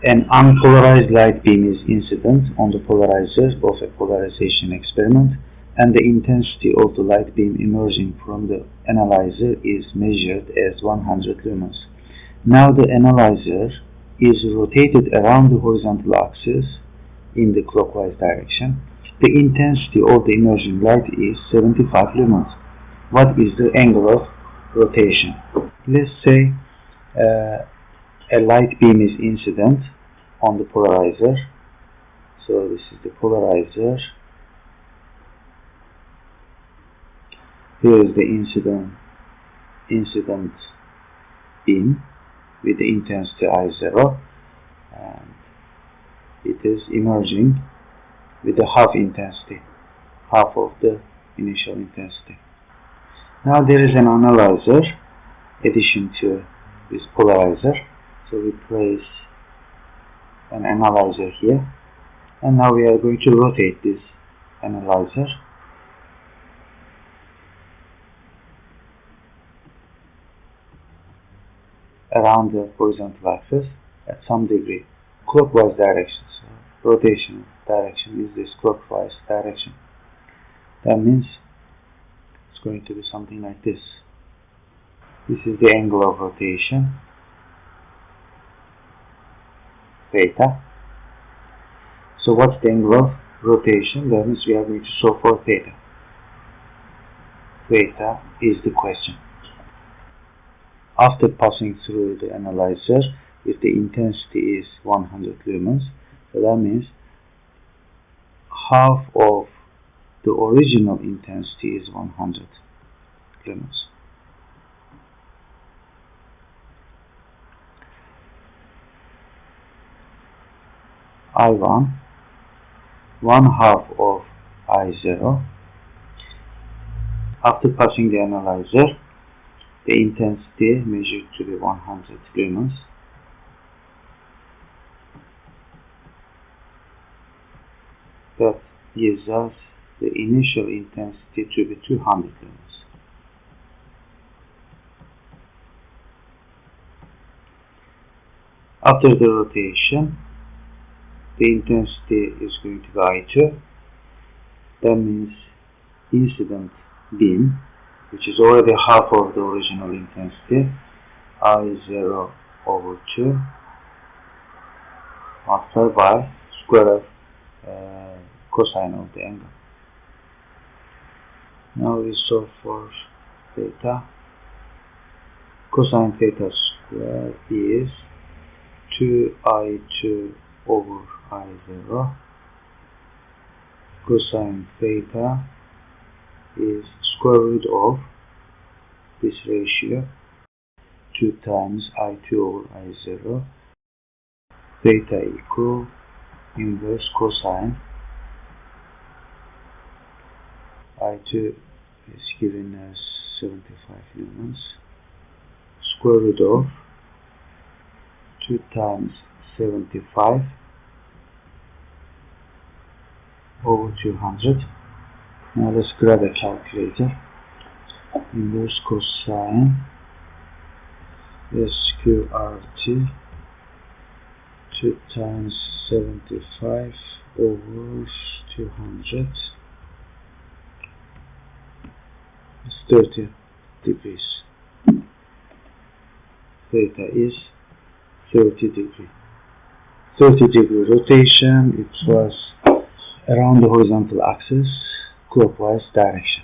An unpolarized light beam is incident on the polarizer of a polarization experiment, and the intensity of the light beam emerging from the analyzer is measured as 100 lumens. Now the analyzer is rotated around the horizontal axis in the clockwise direction. The intensity of the emerging light is 75 lumens. What is the angle of rotation? Let's say a light beam is incident on the polarizer. So this is the polarizer. Here is the incident beam with the intensity I0, and it is emerging with the half intensity, half of the initial intensity. Now there is an analyzer addition to this polarizer, so we place an analyzer here, and now we are going to rotate this analyzer around the horizontal axis at some degree, clockwise direction. So rotation direction is this clockwise direction. That means it's going to be something like this. This is the angle of rotation, theta. So what's the angle of rotation? That means we are going to solve for theta. Theta is the question. After passing through the analyzer, if the intensity is 100 lumens, so that means half of the original intensity is 100 lumens. I1, 1/2 of I0. After passing the analyzer, the intensity measured to be 100 lumens. That gives us the initial intensity to be 200 lumens. After the rotation, the intensity is going to be I2. That means incident beam, which is already half of the original intensity, I0 over 2 multiplied by square of cosine of the angle. Now we solve for theta. Cosine theta square is 2I2 over I0. Cosine theta is square root of this ratio, 2 times I2 over I0. Theta equal inverse cosine. I2 is given as 75 lumens. Square root of 2 times 75 over 200. Now let's grab a calculator. Inverse cosine SQRT 2 times 75 over 200 is 30 degrees. Theta is 30 degree. 30 degree rotation. It was around the horizontal axis, clockwise direction.